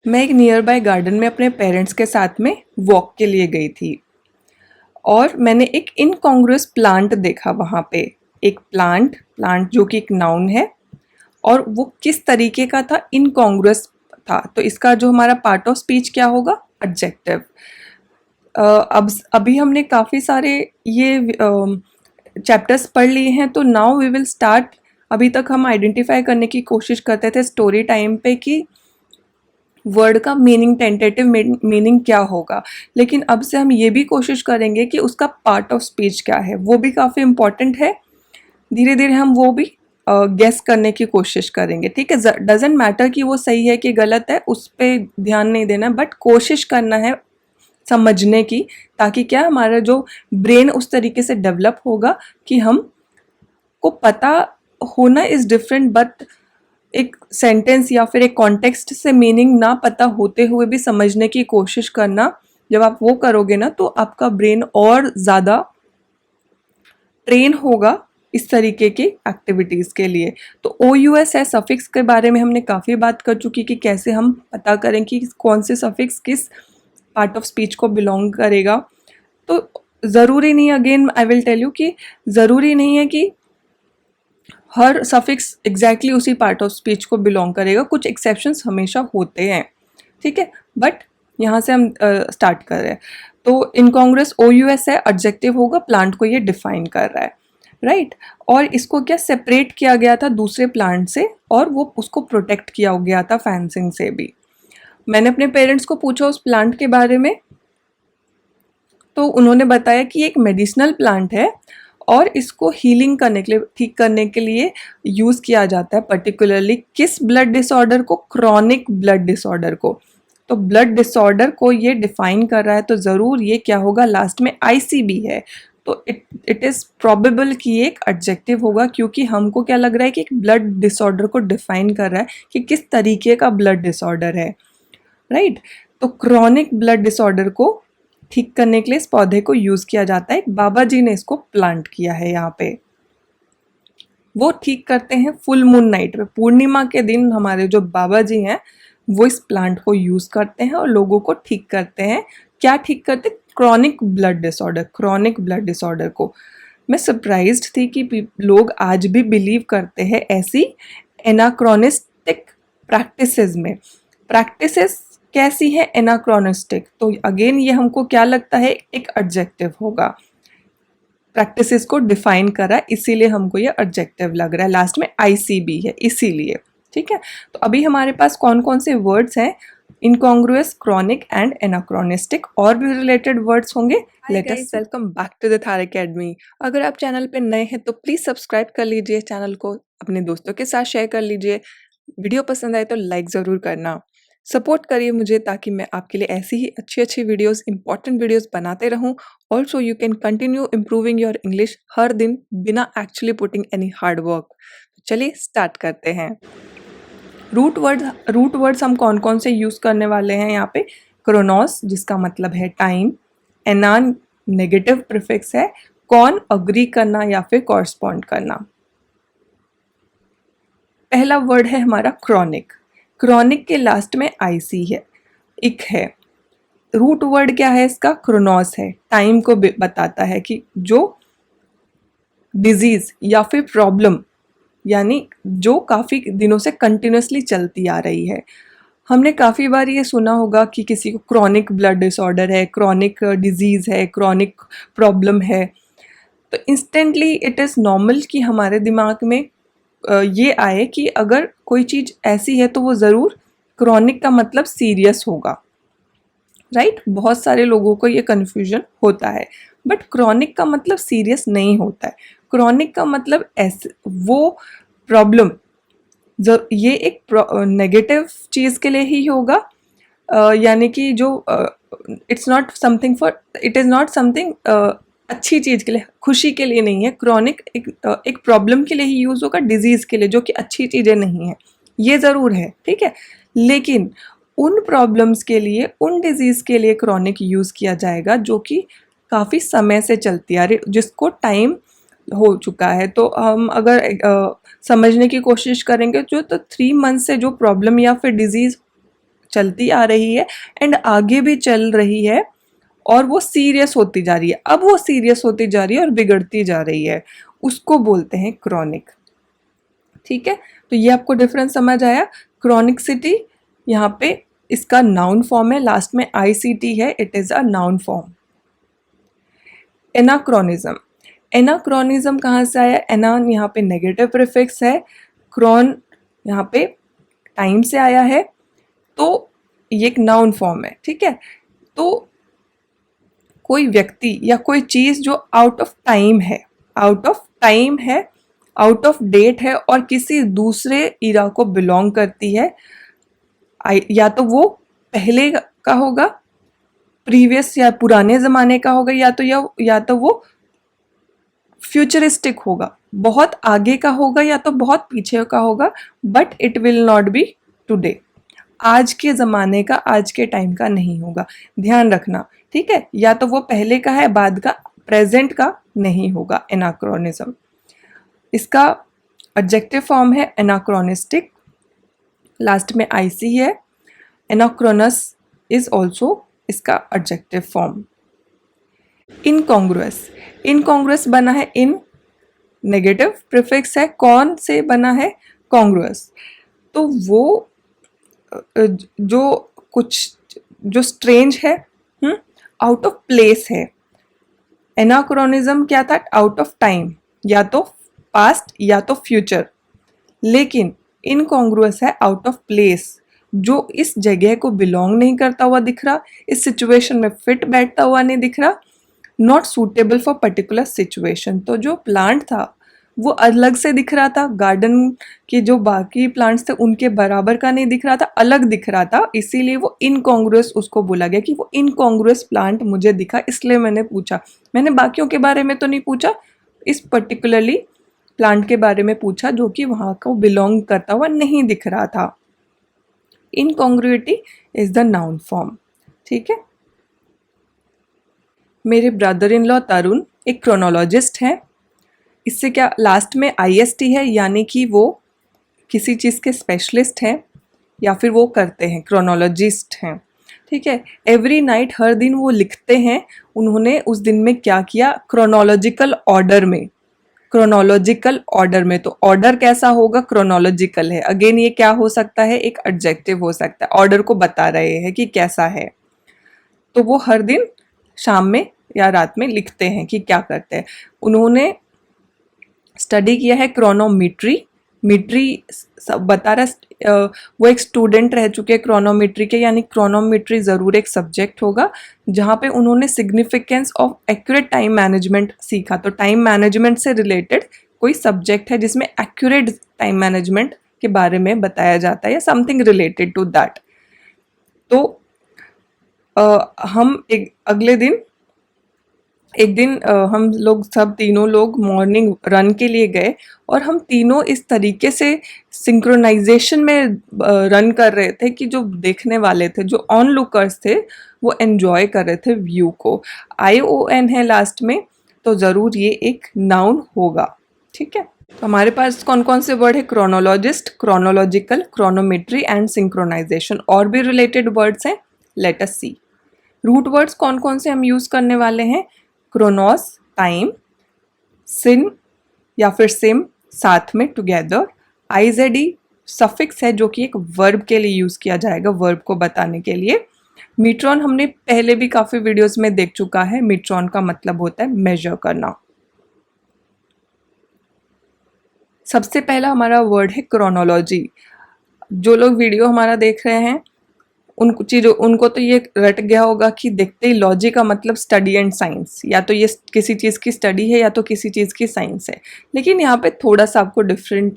मैं एक near by garden में अपने पेरेंट्स के साथ में वॉक के लिए गई थी और मैंने एक इनकॉन्ग्रुअस प्लांट देखा वहाँ पे। एक प्लांट प्लांट जो कि एक नाउन है और वो किस तरीके का था, इनकॉन्ग्रुअस था। तो इसका जो हमारा पार्ट ऑफ स्पीच क्या होगा, एडजेक्टिव। अब अभी हमने काफ़ी सारे ये चैप्टर्स पढ़ लिए हैं, तो नाउ वी विल स्टार्ट। अभी तक हम आइडेंटिफाई करने की कोशिश करते थे स्टोरी टाइम पे कि वर्ड का मीनिंग, टेंटेटिव मीनिंग क्या होगा, लेकिन अब से हम ये भी कोशिश करेंगे कि उसका पार्ट ऑफ स्पीच क्या है, वो भी काफ़ी इम्पॉर्टेंट है। धीरे धीरे हम वो भी गेस करने की कोशिश करेंगे, ठीक है। डजेंट मैटर कि वो सही है कि गलत है, उस पर ध्यान नहीं देना, बट कोशिश करना है समझने की, ताकि क्या हमारा जो ब्रेन उस तरीके से डेवलप होगा कि हम को पता होना इज़ डिफरेंट, बट एक सेंटेंस या फिर एक कॉन्टेक्स्ट से मीनिंग ना पता होते हुए भी समझने की कोशिश करना, जब आप वो करोगे ना तो आपका ब्रेन और ज़्यादा ट्रेन होगा इस तरीके की एक्टिविटीज़ के लिए। तो ओ यू एस है, सफिक्स के बारे में हमने काफ़ी बात कर चुकी कि कैसे हम पता करें कि कौन से सफिक्स किस पार्ट ऑफ स्पीच को बिलोंग करेगा। तो ज़रूरी नहीं, again I will tell you कि ज़रूरी नहीं है कि हर सफिक्स एग्जैक्टली उसी पार्ट ऑफ स्पीच को बिलोंग करेगा, कुछ एक्सेप्शंस हमेशा होते हैं, ठीक है। बट यहाँ से हम स्टार्ट कर रहे हैं। तो इनकॉन्ग्रुअस ओ यू एस है, एडजेक्टिव होगा, प्लांट को ये डिफाइन कर रहा है, राइट। और इसको क्या सेपरेट किया गया था दूसरे प्लांट से, और वो उसको प्रोटेक्ट किया गया था फेंसिंग से भी। मैंने अपने पेरेंट्स को पूछा उस प्लांट के बारे में, तो उन्होंने बताया कि एक मेडिसिनल प्लांट है और इसको हीलिंग करने के लिए, ठीक करने के लिए यूज़ किया जाता है। पर्टिकुलरली किस ब्लड डिसऑर्डर को, क्रॉनिक ब्लड डिसऑर्डर को। तो ब्लड डिसऑर्डर को ये डिफाइन कर रहा है, तो ज़रूर ये क्या होगा, लास्ट में आईसीबी है, तो इट इज़ प्रॉबेबल कि ये एक एडजेक्टिव होगा, क्योंकि हमको क्या लग रहा है कि एक ब्लड डिसऑर्डर को डिफाइन कर रहा है कि किस तरीके का ब्लड डिसऑर्डर है, राइट। तो क्रॉनिक ब्लड डिसऑर्डर को ठीक करने के लिए इस पौधे को यूज़ किया जाता है। बाबा जी ने इसको प्लांट किया है यहाँ पे। वो ठीक करते हैं फुल मून नाइट में, पूर्णिमा के दिन हमारे जो बाबा जी हैं वो इस प्लांट को यूज़ करते हैं और लोगों को ठीक करते हैं। क्या ठीक करते, chronic blood disorder, chronic blood disorder को। मैं सरप्राइज्ड थी कि लोग आज भी बिलीव करते हैं ऐसी एनाक्रोनिस्टिक प्रैक्टिसेस में। प्रैक्टिसेस कैसी है एनाक्रोनिस्टिक, तो अगेन ये हमको क्या लगता है, एक एडजेक्टिव होगा। प्रैक्टिसेस को डिफाइन करा है, इसीलिए हमको ये एडजेक्टिव लग रहा है, लास्ट में आईसीबी है इसीलिए, ठीक है। तो अभी हमारे पास कौन कौन से वर्ड्स हैं, इनकॉन्ग्रुअस, क्रॉनिक एंड एनाक्रोनिस्टिक, और भी रिलेटेड वर्ड्स होंगे। Let us welcome back to the Thar academy. अगर आप चैनल पे नए हैं तो प्लीज़ सब्सक्राइब कर लीजिए चैनल को, अपने दोस्तों के साथ शेयर कर लीजिए, वीडियो पसंद आए तो लाइक ज़रूर करना। सपोर्ट करिए मुझे ताकि मैं आपके लिए ऐसी ही अच्छी अच्छी वीडियोस, इंपॉर्टेंट वीडियोस बनाते रहूं। Also you can continue improving your English हर दिन बिना actually putting any hard work. चलिए स्टार्ट करते हैं। रूट वर्ड्स हम कौन कौन से यूज़ करने वाले हैं यहाँ पे, क्रोनोस जिसका मतलब है टाइम, एनान नेगेटिव प्रीफिक्स है, कौन अग्री करना या फिर कॉरस्पॉन्ड करना। पहला वर्ड है हमारा क्रॉनिक। क्रॉनिक के लास्ट में आईसी है, इक है। रूट वर्ड क्या है इसका, क्रोनोस है, टाइम को बताता है कि जो डिजीज या फिर प्रॉब्लम, यानी जो काफ़ी दिनों से कंटिन्यूसली चलती आ रही है। हमने काफ़ी बार ये सुना होगा कि किसी को क्रॉनिक ब्लड डिसऑर्डर है, क्रॉनिक डिजीज़ है, क्रॉनिक प्रॉब्लम है, तो इंस्टेंटली इट इज़ नॉर्मल कि हमारे दिमाग में ये आए कि अगर कोई चीज़ ऐसी है तो वो ज़रूर क्रॉनिक का मतलब सीरियस होगा, राइट। बहुत सारे लोगों को ये कन्फ्यूजन होता है, बट क्रॉनिक का मतलब सीरियस नहीं होता है। क्रॉनिक का मतलब ऐसे वो प्रॉब्लम, जो ये एक नेगेटिव चीज़ के लिए ही होगा, यानी कि जो it's not something for, it is not something अच्छी चीज़ के लिए, खुशी के लिए नहीं है। क्रॉनिक एक प्रॉब्लम के लिए ही यूज़ होगा, डिजीज़ के लिए, जो कि अच्छी चीज़ें नहीं है, ये ज़रूर है, ठीक है। लेकिन उन प्रॉब्लम्स के लिए, उन डिजीज़ के लिए क्रॉनिक यूज़ किया जाएगा जो कि काफ़ी समय से चलती आ रही, जिसको टाइम हो चुका है। तो हम अगर समझने की कोशिश करेंगे जो, तो 3 मंथ से जो प्रॉब्लम या फिर डिजीज़ चलती आ रही है एंड आगे भी चल रही है और वो सीरियस होती जा रही है, अब वो सीरियस होती जा रही है और बिगड़ती जा रही है, उसको बोलते हैं क्रॉनिक। ठीक है, तो ये आपको डिफरेंस समझ आया। क्रॉनिकसिटी यहाँ पे इसका नाउन फॉर्म है, लास्ट में ICT है, it is a noun form. Anachronism, anachronism कहाँ से आया? एना यहाँ पे नेगेटिव प्रीफिक्स है, क्रॉन यहाँ पे टाइम से आया है, तो ये एक नाउन फॉर्म है। ठीक है, तो कोई व्यक्ति या कोई चीज जो आउट ऑफ टाइम है, आउट ऑफ टाइम है, आउट ऑफ डेट है और किसी दूसरे इरा को बिलोंग करती है, या तो वो पहले का होगा, प्रीवियस या पुराने ज़माने का होगा, या तो वो फ्यूचरिस्टिक होगा, बहुत आगे का होगा या तो बहुत पीछे का होगा, but it will not be today, आज के ज़माने का, आज के टाइम का नहीं होगा, ध्यान रखना। ठीक है, या तो वो पहले का है, बाद का, प्रेजेंट का नहीं होगा एनाक्रोनिज्म। इसका एडजेक्टिव फॉर्म है एनाक्रोनिस्टिक, लास्ट में IC है। एनाक्रोनस इज ऑल्सो इसका एडजेक्टिव फॉर्म। इनकॉन्ग्रुअस, इनकॉन्ग्रुअस बना है इन, नेगेटिव प्रीफिक्स है, कौन से बना है? कॉन्ग्रुअस। तो वो जो कुछ जो स्ट्रेंज है, आउट ऑफ प्लेस है। एनाक्रोनिज्म क्या था? आउट ऑफ टाइम, या तो पास्ट या तो फ्यूचर, लेकिन इनकॉन्ग्रुअस है आउट ऑफ प्लेस, जो इस जगह को बिलोंग नहीं करता हुआ दिख रहा, इस सिचुएशन में फिट बैठता हुआ नहीं दिख रहा, not suitable for particular situation. तो जो प्लांट था वो अलग से दिख रहा था, गार्डन के जो बाकी प्लांट्स थे उनके बराबर का नहीं दिख रहा था, अलग दिख रहा था, इसीलिए वो इनकॉन्ग्रुअस उसको बोला गया कि वो इनकॉन्ग्रुअस प्लांट मुझे दिखा, इसलिए मैंने पूछा। मैंने बाकियों के बारे में तो नहीं पूछा, इस पर्टिकुलरली प्लांट के बारे में पूछा जो कि वहाँ को बिलोंग करता हुआ नहीं दिख रहा था। इनकॉन्ग्रुइटी इज द नाउन फॉर्म। ठीक है, मेरे ब्रदर इन लॉ तरुण एक क्रोनोलॉजिस्ट हैं। इससे क्या, लास्ट में IST है, यानी कि वो किसी चीज़ के स्पेशलिस्ट हैं या फिर वो करते हैं, क्रोनोलॉजिस्ट हैं। ठीक है, एवरी नाइट, हर दिन वो लिखते हैं उन्होंने उस दिन में क्या किया, क्रोनोलॉजिकल ऑर्डर में, क्रोनोलॉजिकल ऑर्डर में। तो ऑर्डर कैसा होगा? क्रोनोलॉजिकल है। अगेन ये क्या हो सकता है? एक एडजेक्टिव हो सकता है, ऑर्डर को बता रहे हैं कि कैसा है। तो वो हर दिन शाम में या रात में लिखते हैं कि क्या करते हैं। उन्होंने स्टडी किया है क्रोनोमेट्री, मीट्री सब बता रहा, वो एक स्टूडेंट रह चुके हैं क्रोनोमेट्री के, यानी क्रोनोमेट्री ज़रूर एक सब्जेक्ट होगा जहाँ पे उन्होंने significance of accurate time management सीखा। तो टाइम मैनेजमेंट से रिलेटेड कोई सब्जेक्ट है जिसमें एक्यूरेट टाइम मैनेजमेंट के बारे में बताया जाता है या समथिंग रिलेटेड टू दैट। तो हम एक दिन हम लोग सब तीनों लोग मॉर्निंग रन के लिए गए और हम तीनों इस तरीके से सिंक्रोनाइजेशन में रन कर रहे थे कि जो देखने वाले थे, जो ऑन लुकर्स थे, वो एंजॉय कर रहे थे व्यू को। ION है लास्ट में, तो ज़रूर ये एक नाउन होगा। ठीक है, तो हमारे पास कौन कौन से वर्ड है? क्रोनोलॉजिस्ट, क्रोनोलॉजिकल, क्रोनोमेट्री एंड सिंक्रोनाइजेशन। और भी रिलेटेड वर्ड्स हैं, लेट अस सी। रूट वर्ड्स कौन कौन से हम यूज़ करने वाले हैं? क्रोनोस टाइम, सिन या फिर सिम साथ में टुगेदर, IZD सफिक्स है जो कि एक वर्ब के लिए यूज़ किया जाएगा, वर्ब को बताने के लिए। मीट्रॉन हमने पहले भी काफ़ी वीडियोस में देख चुका है, मीट्रॉन का मतलब होता है मेजर करना। सबसे पहला हमारा वर्ड है क्रोनोलॉजी। जो लोग वीडियो हमारा देख रहे हैं उनको तो ये रट गया होगा कि देखते ही लॉजी का मतलब स्टडी एंड साइंस, या तो ये किसी चीज़ की स्टडी है या तो किसी चीज़ की साइंस है। लेकिन यहाँ पे थोड़ा सा आपको डिफरेंस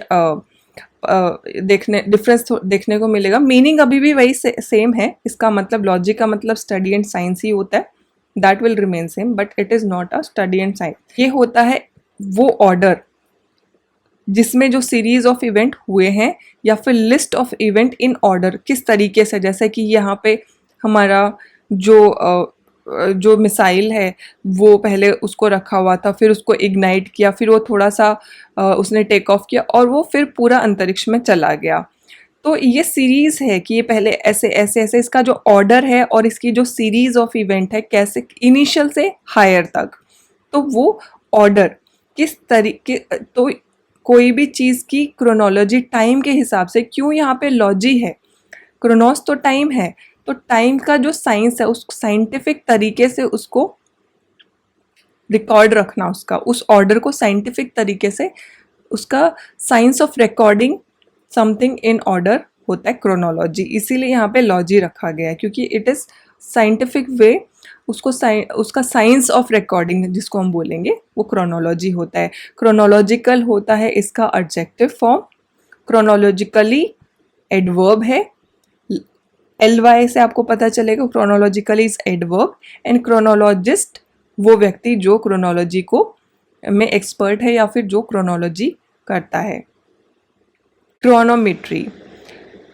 देखने को मिलेगा। मीनिंग अभी भी वही सेम है, इसका मतलब लॉजी का मतलब स्टडी एंड साइंस ही होता है, that will remain same, but it is not a study and science. ये होता है वो ऑर्डर जिसमें जो सीरीज ऑफ इवेंट हुए हैं या फिर list of event in order, किस तरीके से, जैसे कि यहाँ पे हमारा जो मिसाइल है वो पहले उसको रखा हुआ था, फिर उसको इग्नाइट किया, फिर वो थोड़ा सा उसने टेक ऑफ किया और वो फिर पूरा अंतरिक्ष में चला गया। तो ये सीरीज है कि ये पहले ऐसे ऐसे ऐसे इसका जो ऑर्डर है और इसकी जो सीरीज ऑफ इवेंट है कैसे इनिशियल से हायर तक, तो वो ऑर्डर किस तरीके, तो कोई भी चीज़ की क्रोनोलॉजी टाइम के हिसाब से, क्यों यहाँ पे लॉजी है, क्रोनोस तो टाइम है, तो टाइम का जो साइंस है उस साइंटिफिक तरीके से उसको रिकॉर्ड रखना, उसका उस ऑर्डर को साइंटिफिक तरीके से, उसका science of recording something in order होता है क्रोनोलॉजी। इसीलिए यहाँ पे लॉजी रखा गया है क्योंकि इट इज़ साइंटिफिक वे, उसको उसका साइंस ऑफ रिकॉर्डिंग जिसको हम बोलेंगे वो क्रोनोलॉजी होता है। क्रोनोलॉजिकल होता है इसका एडजेक्टिव फॉर्म, क्रोनोलॉजिकली एडवर्ब है, LY से आपको पता चलेगा क्रोनोलॉजिकली इज एडवर्ब, एंड क्रोनोलॉजिस्ट वो व्यक्ति जो क्रोनोलॉजी को में एक्सपर्ट है या फिर जो क्रोनोलॉजी करता है। क्रोनोमेट्री,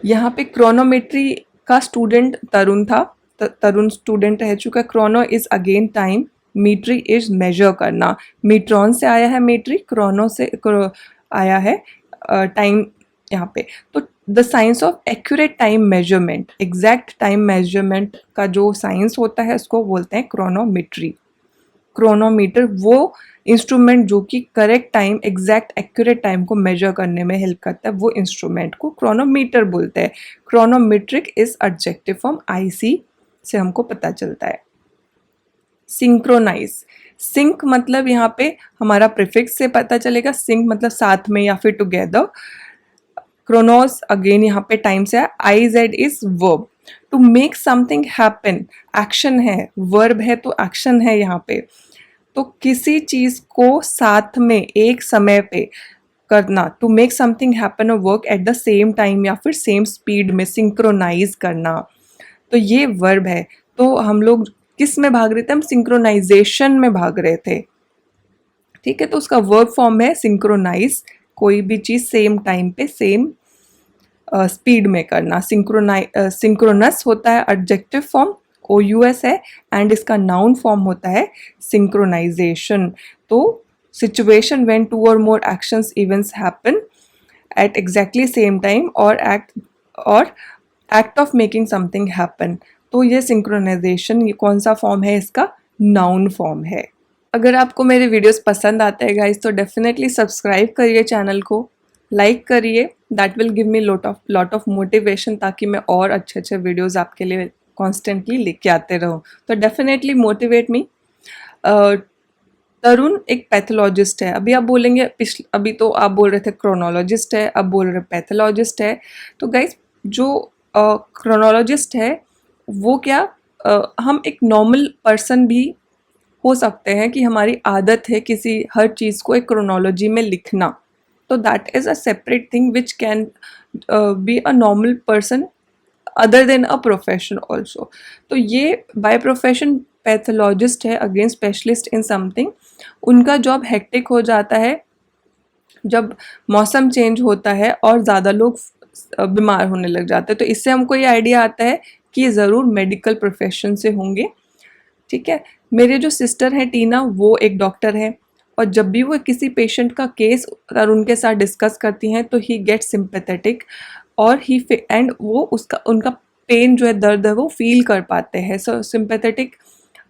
यहाँ पे क्रोनोमेट्री का स्टूडेंट तरुण था, तरुण स्टूडेंट रह चुका है। Chrono is again time, metry is measure करना, मीट्रॉन से आया है मीट्री, क्रोनो से आया है टाइम यहाँ पे। तो the science of accurate time measurement, exact time measurement का जो साइंस होता है उसको बोलते हैं क्रोनोमेट्री। क्रोनोमीटर वो इंस्ट्रूमेंट जो कि correct time, exact accurate time को मेजर करने में हेल्प करता है, वो इंस्ट्रूमेंट को क्रोनोमीटर बोलते हैं। क्रोनोमेट्रिक इज एडजेक्टिव फॉर्म IC से हमको पता चलता है। सिंक्रोनाइज, सिंक मतलब यहाँ पे हमारा प्रीफिक्स से पता चलेगा, सिंक मतलब साथ में या फिर टुगेदर। क्रोनोस अगेन यहाँ पे टाइम से है, IZ is verb, to make something happen, action है, वर्ब है तो एक्शन है यहाँ पे। तो किसी चीज को साथ में एक समय पे करना, टू मेक समथिंग हैपन और work at the same time या फिर सेम स्पीड में, सिंक्रोनाइज करना, तो ये वर्ब है। तो हम लोग किस में भाग रहे थे, हम सिंक्रोनाइजेशन में भाग रहे थे, ठीक है। तो उसका वर्ब फॉर्म है सिंक्रोनाइज, कोई भी चीज सेम टाइम पे सेम स्पीड में करना। सिंक्रोनस होता है एडजेक्टिव फॉर्म, OUS है, एंड इसका नाउन फॉर्म होता है सिंक्रोनाइजेशन। तो situation when 2 or more actions events happen at exactly same time or act of making something happen, तो ये सिंक्रोनाइजेशन ये कौन सा फॉर्म है, इसका नाउन फॉर्म है। अगर आपको मेरे वीडियोस पसंद आते हैं गाइस तो डेफिनेटली सब्सक्राइब करिए चैनल को, लाइक करिए, that will give me lot of motivation, ताकि मैं और अच्छे अच्छे वीडियोस आपके लिए कॉन्स्टेंटली लेके आते रहूँ। तो डेफिनेटली मोटिवेट मी। तरुण एक पैथोलॉजिस्ट है, अभी आप बोलेंगे अभी तो आप बोल रहे थे क्रोनोलॉजिस्ट है, अब बोल रहे पैथोलॉजिस्ट है। तो गाइस जो क्रोनोलॉजिस्ट है वो क्या, हम एक नॉर्मल पर्सन भी हो सकते हैं कि हमारी आदत है किसी हर चीज़ को एक क्रोनोलॉजी में लिखना, तो that is a separate thing which can be a normal person other than a profession also. तो ये बाय प्रोफेशन पैथोलॉजिस्ट है, अगेन स्पेशलिस्ट इन समथिंग। उनका जॉब हेक्टिक हो जाता है जब मौसम चेंज होता है और ज़्यादा लोग बीमार होने लग जाते हैं, तो इससे हमको ये आइडिया आता है कि ये ज़रूर मेडिकल प्रोफेशन से होंगे, ठीक है। मेरे जो सिस्टर हैं टीना, वो एक डॉक्टर है, और जब भी वो किसी पेशेंट का केस और उनके साथ डिस्कस करती हैं तो ही गेट सिंपैथेटिक, और ही एंड वो उसका उनका पेन जो है, दर्द है, वो फील कर पाते हैं। सो सिंपैथेटिक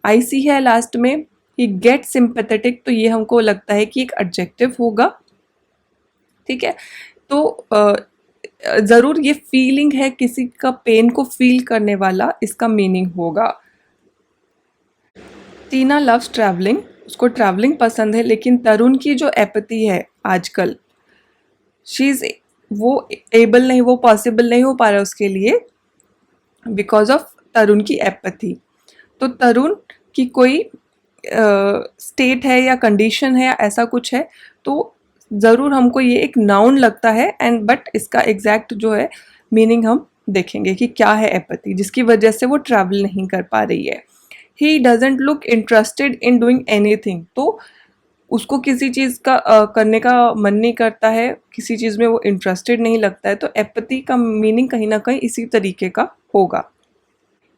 IC है लास्ट में, ही गेट सिंपैथेटिक, तो ये हमको लगता है कि एक एडजेक्टिव होगा, ठीक है। तो ज़रूर ये फीलिंग है, किसी का पेन को फील करने वाला इसका मीनिंग होगा। टीना लव्स ट्रैवलिंग, उसको ट्रैवलिंग पसंद है, लेकिन तरुण की जो एपैथी है आजकल, शी इज़ वो एबल नहीं, वो पॉसिबल नहीं हो पा रहा उसके लिए बिकॉज ऑफ तरुण की एपैथी। तो तरुण की कोई स्टेट है या कंडीशन है या ऐसा कुछ है, तो ज़रूर हमको ये एक नाउन लगता है, एंड बट इसका एग्जैक्ट जो है मीनिंग हम देखेंगे कि क्या है एपैथी जिसकी वजह से वो ट्रैवल नहीं कर पा रही है। He doesn't look interested in doing anything, तो उसको किसी चीज़ का करने का मन नहीं करता है, किसी चीज़ में वो इंटरेस्टेड नहीं लगता है, तो एपैथी का मीनिंग कहीं ना कहीं इसी तरीके का होगा।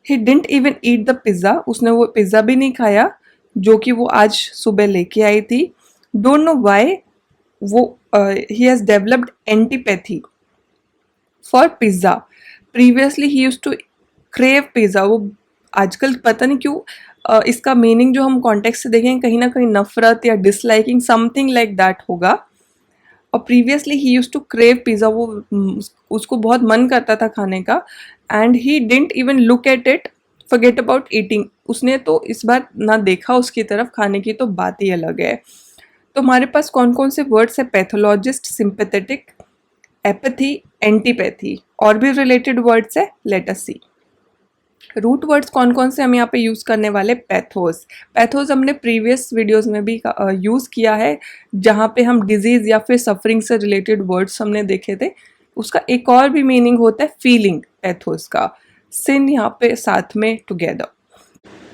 ही didn't even eat the pizza, उसने वो पिज़्ज़ा भी नहीं खाया जो कि वो आज सुबह लेके आई थी। डोंट नो वाई, वो he has developed antipathy, for pizza, previously he used to crave pizza. वो आजकल पता नहीं क्यों इसका मीनिंग जो हम कॉन्टेक्स्ट से देखेंगे कहीं ना कहीं नफरत या डिसलाइकिंग समथिंग लाइक दैट होगा। और previously he used to crave pizza, वो उसको बहुत मन करता था खाने का, and he didn't even look at it, forget about eating. उसने तो इस बार ना देखा उसकी तरफ, खाने की तो बात ही अलग है। तो हमारे पास कौन कौन से वर्ड्स है? Pathologist, sympathetic, apathy, antipathy. और भी रिलेटेड वर्ड्स है, लेट अस सी। रूट वर्ड्स कौन कौन से हम यहाँ पे यूज़ करने वाले? पैथोस। पैथोस हमने प्रीवियस वीडियोस में भी यूज़ किया है, जहाँ पे हम डिजीज़ या फिर सफरिंग से रिलेटेड वर्ड्स हमने देखे थे। उसका एक और भी मीनिंग होता है फीलिंग, पैथोस का। सिन यहाँ पे साथ में टुगेदर।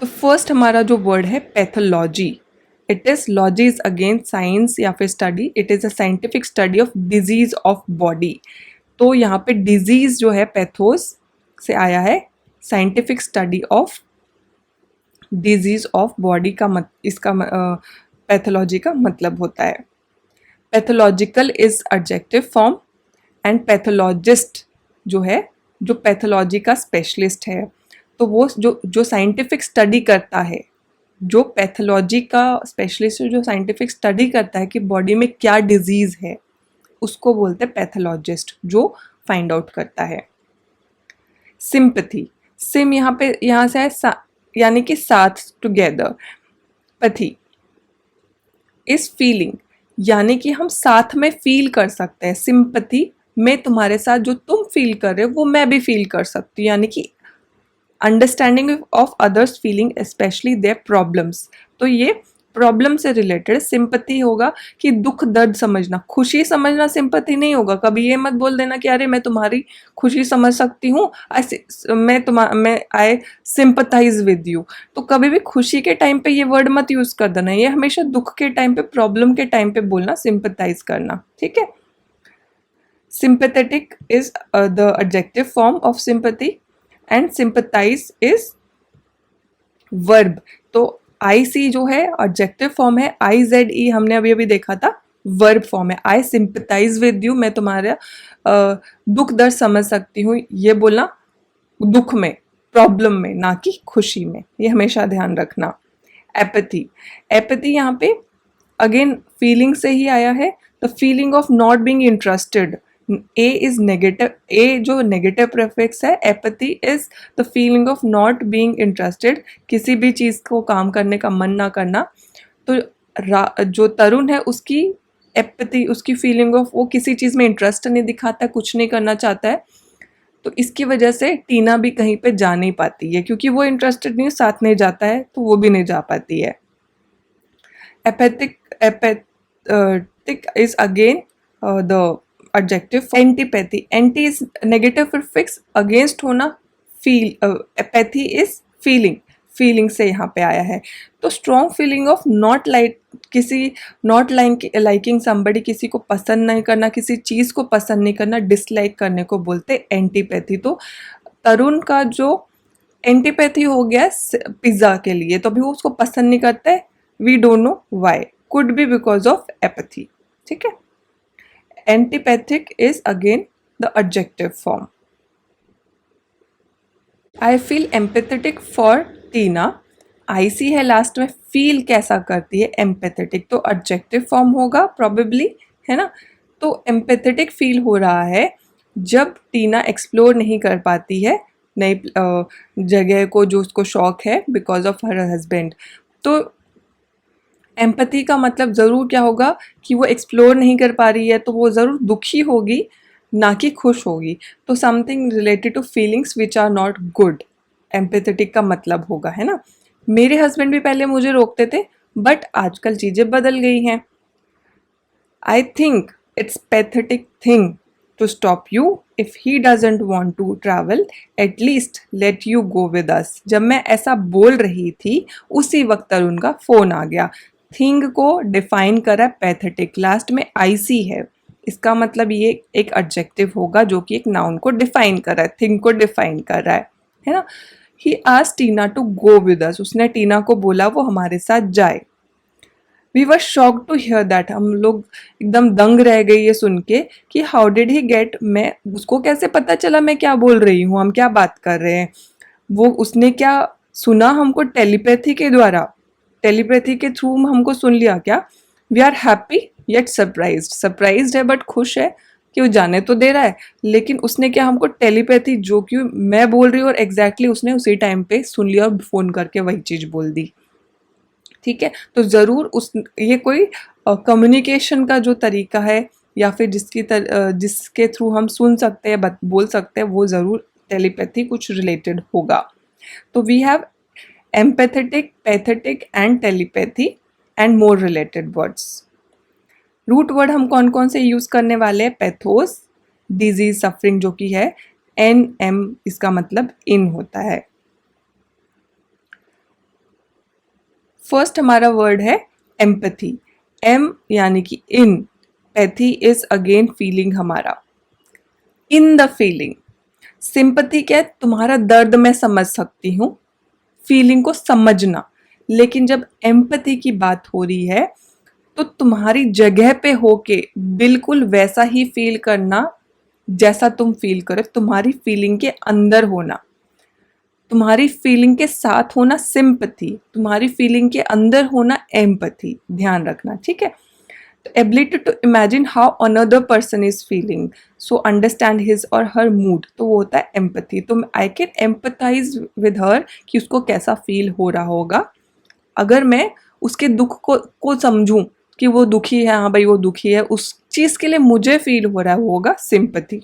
तो फर्स्ट हमारा जो वर्ड है pathology, it is logies against science या फिर study, it is a scientific study of disease of body. तो यहाँ पे डिजीज जो है पैथोस से आया है, scientific study of disease of body का इसका पैथोलॉजी का मतलब होता है। Pathological is adjective form, and pathologist जो है, जो पैथोलॉजी का स्पेशलिस्ट है, तो वो जो साइंटिफिक स्टडी करता है, जो पैथोलॉजी का स्पेशलिस्ट है, जो साइंटिफिक स्टडी करता है कि बॉडी में क्या डिजीज है, उसको बोलते हैं पैथोलॉजिस्ट, जो फाइंड आउट करता है। सिंपैथी, सिम यहाँ से है यानी कि साथ, टुगेदर। पैथी इज फीलिंग, यानी कि हम साथ में फील कर सकते हैं। सिंपैथी में तुम्हारे साथ जो तुम फील कर रहे हो वो मैं भी फील कर सकती हूँ, यानी कि understanding of others feeling specially their problems. तो ये प्रॉब्लम से रिलेटेड सिंपैथी होगा कि दुख दर्द समझना, खुशी समझना सिंपैथी नहीं होगा। कभी ये मत बोल देना कि अरे मैं तुम्हारी खुशी समझ सकती हूँ, मैं आई सिंपैथाइज विद यू। तो कभी भी खुशी के टाइम पे ये वर्ड मत यूज कर देना, ये हमेशा दुख के टाइम पे, प्रॉब्लम के टाइम पे बोलना, सिंपैथाइज करना, ठीक है। Sympathetic is the adjective form of sympathy, and sympathize is verb। तो IC जो है adjective form है, IZE हमने अभी अभी देखा था verb form है। I sympathize with you, मैं तुम्हारा दुख दर्द समझ सकती हूँ, ये बोलना दुख में, प्रॉब्लम में, ना कि खुशी में, ये हमेशा ध्यान रखना। एपैथी, एपैथी यहाँ पे अगेन फीलिंग से ही आया है, the feeling of not being interested. A is negative, A जो नेगेटिव प्रेफिक्स है, apathy is the feeling of not being interested, किसी भी चीज़ को काम करने का मन ना करना। तो जो तरुण है उसकी एपैथी, उसकी फीलिंग ऑफ, वो किसी चीज़ में इंटरेस्ट नहीं दिखाता है, कुछ नहीं करना चाहता है। तो इसकी वजह से टीना भी कहीं पे जा नहीं पाती है, क्योंकि वो इंटरेस्टेड नहीं, साथ नहीं जाता है, तो वो भी नहीं जा पाती है। Apathic is again the adjective. Antipathy, anti is negative prefix, against होना, feel, apathy is feeling, feeling से यहाँ पे आया है। तो strong feeling of not liking somebody, किसी को पसंद नहीं करना, किसी चीज़ को पसंद नहीं करना, डिसलाइक करने को बोलते एंटीपैथी। तो तरुण का जो एंटीपैथी हो गया पिज्ज़ा के लिए, तो अभी वो उसको पसंद नहीं करता है, we don't know why, could be because of apathy, ठीक है। Antipathic is again the adjective form. I feel empathetic for Tina, IC है लास्ट में, फील कैसा करती है, एम्पैथेटिक, तो एडजेक्टिव फॉर्म होगा प्रोबेबली, है ना। तो एम्पैथेटिक फील हो रहा है जब टीना एक्सप्लोर नहीं कर पाती है नई जगह को, जो उसको शौक है, बिकॉज ऑफ हर हस्बैंड। तो एम्पैथी का मतलब ज़रूर क्या होगा कि वो एक्सप्लोर नहीं कर पा रही है, तो वो ज़रूर दुखी होगी, ना कि खुश होगी। तो something related to feelings which are not good, empathetic का मतलब होगा, है ना। मेरे हस्बैंड भी पहले मुझे रोकते थे, बट आजकल चीज़ें बदल गई हैं। I think it's pathetic thing to stop you if he doesn't want to travel, at least let you go with us। जब मैं ऐसा बोल रही थी उसी वक्त तरुण का फोन आ गया। थिंग को डिफाइन करा पैथेटिक, लास्ट में IC है, इसका मतलब ये एक एडजेक्टिव होगा जो कि एक नाउन को डिफाइन कर रहा है, थिंग को डिफाइन कर रहा है ना। He asked Tina to go with us, उसने टीना को बोला वो हमारे साथ जाए। We were shocked to hear that, हम लोग एकदम दंग रह गए ये सुन के कि हाउ डिड ही गेट, मैं उसको कैसे पता चला मैं क्या बोल रही हूँ, हम क्या बात कर रहे हैं। वो उसने क्या सुना हमको टेलीपैथी के द्वारा, टेलीपैथी के थ्रू हमको सुन लिया क्या। We are happy yet surprised, surprised है बट खुश है कि वो जाने तो दे रहा है, लेकिन उसने क्या हमको टेलीपैथी जो कि मैं बोल रही हूँ और एग्जैक्टली उसने उसी टाइम पे सुन लिया और फोन करके वही चीज बोल दी। ठीक है, तो ज़रूर उस ये कोई कम्युनिकेशन का जो तरीका है या फिर जिसके थ्रू हम सुन सकते हैं बोल सकते हैं, वो ज़रूर टेलीपैथी कुछ रिलेटेड होगा। तो we have empathetic, pathetic and telepathy and more related words. Root word हम कौन कौन से यूज़ करने वाले हैं। पैथोस, डिजीज, सफरिंग जो कि है एन एम, इसका मतलब इन होता है। फर्स्ट हमारा वर्ड है एम्पैथी, एम यानी कि इन, पैथी इज अगेन फीलिंग हमारा, इन द फीलिंग। सिंपैथी क्या है, तुम्हारा दर्द मैं समझ सकती हूँ, फीलिंग को समझना। लेकिन जब एम्पैथी की बात हो रही है तो तुम्हारी जगह पे होके बिल्कुल वैसा ही फील करना जैसा तुम फील करो, तुम्हारी फीलिंग के अंदर होना, तुम्हारी फीलिंग के साथ होना सिंपैथी, तुम्हारी फीलिंग के अंदर होना एम्पैथी, ध्यान रखना। ठीक है, तो ability to imagine how another person is feeling, so understand his or her mood, तो वो होता है एम्पैथी। तो I can empathize with her कि उसको कैसा फील हो रहा होगा। अगर मैं उसके दुख को समझूं कि वो दुखी है, हाँ भाई वो दुखी है, उस चीज के लिए मुझे फील हो रहा होगा सिंपैथी।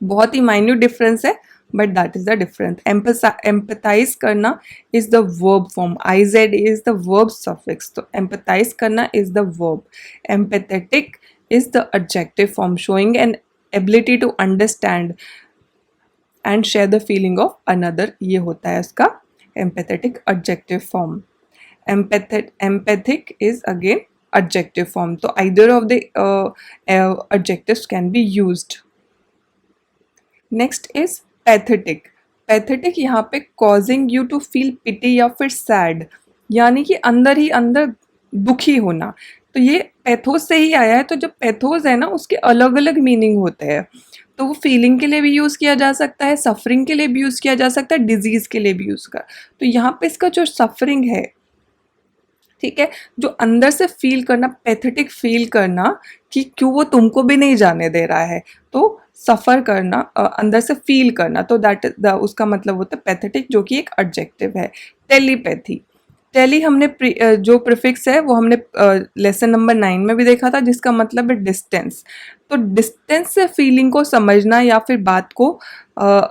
बहुत ही माइन्यूट डिफरेंस है but that is the difference. Empathize करना is the verb form, I Z is the verb suffix, तो एम्पैथाइज करना is the verb. Empathetic is the adjective form showing an ability to understand and share the feeling of another, ये होता है उसका empathetic adjective form. Empathic is again adjective form, so either of the adjectives can be used. Next is pathetic. Pathetic यहाँ पे causing you to feel pity या फिर sad, यानी कि अंदर ही अंदर दुखी होना। तो ये पैथोस से ही आया है, तो जो पैथोस है ना उसके अलग अलग मीनिंग होते हैं। तो वो फीलिंग के लिए भी यूज़ किया जा सकता है, सफरिंग के लिए भी यूज़ किया जा सकता है, डिजीज़ के लिए भी यूज़ कर। तो यहाँ पे इसका जो सफरिंग है, ठीक है, जो अंदर से फील करना, पैथेटिक फील करना कि क्यों वो तुमको भी नहीं जाने दे रहा है, तो सफ़र करना, अंदर से फील करना, तो दैट उसका मतलब होता है पैथेटिक, जो कि एक एडजेक्टिव है। टेलीपैथी, टेली हमने जो प्रीफिक्स है वो हमने लेसन नंबर 9 में भी देखा था, जिसका मतलब है डिस्टेंस। तो डिस्टेंस से फीलिंग को समझना या फिर बात को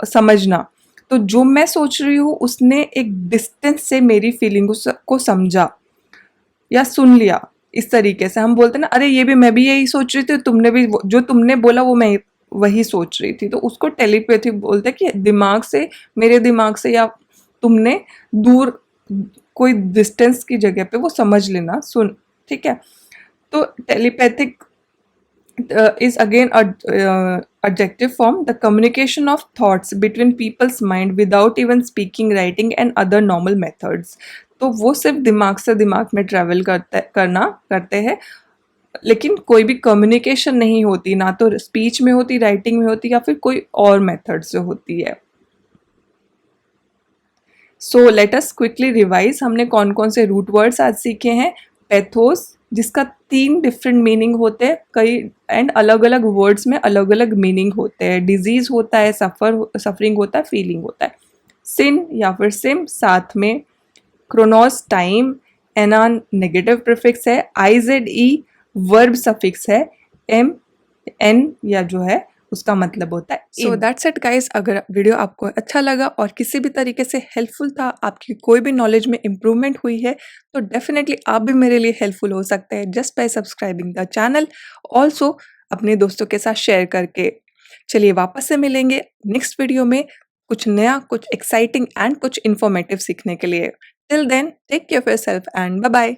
समझना, तो जो मैं सोच रही हूँ उसने एक डिस्टेंस से मेरी फीलिंग को समझा या सुन लिया। इस तरीके से हम बोलते हैं ना, अरे ये भी मैं भी यही सोच रही थी, तुमने भी जो तुमने बोला वो मैं वही सोच रही थी, तो उसको टेलीपैथी बोलते हैं कि दिमाग से, मेरे दिमाग से या तुमने दूर कोई डिस्टेंस की जगह पे वो समझ लेना, सुन। ठीक है, तो telepathic is again a adjective form, the communication of thoughts between people's mind without even speaking, writing and other normal methods। तो वो सिर्फ दिमाग से दिमाग में ट्रैवल करते हैं, लेकिन कोई भी कम्युनिकेशन नहीं होती, ना तो स्पीच में होती, राइटिंग में होती या फिर कोई और मेथड से होती है। So let us quickly revise, हमने कौन कौन से रूट वर्ड्स आज सीखे हैं। पैथोस, जिसका 3 डिफरेंट मीनिंग होते हैं, कई एंड अलग अलग वर्ड्स में अलग अलग मीनिंग होते हैं। डिजीज होता है, सफरिंग होता है, फीलिंग होता है। सिन या फिर सिम साथ में। क्रोनोस टाइम, एना नेगेटिव प्रीफिक्स है, I Z E verb suffix है, एम एन या जो है उसका मतलब होता है। सो दैट्स इट गाइस, अगर वीडियो आपको अच्छा लगा और किसी भी तरीके से हेल्पफुल था, आपकी कोई भी नॉलेज में इम्प्रूवमेंट हुई है, तो डेफिनेटली आप भी मेरे लिए हेल्पफुल हो सकते हैं just by subscribing the channel, also अपने दोस्तों के साथ शेयर करके। चलिए वापस से मिलेंगे नेक्स्ट वीडियो में कुछ नया, कुछ एक्साइटिंग एंड कुछ इन्फॉर्मेटिव सीखने के लिए। Till then take care of yourself and bye bye.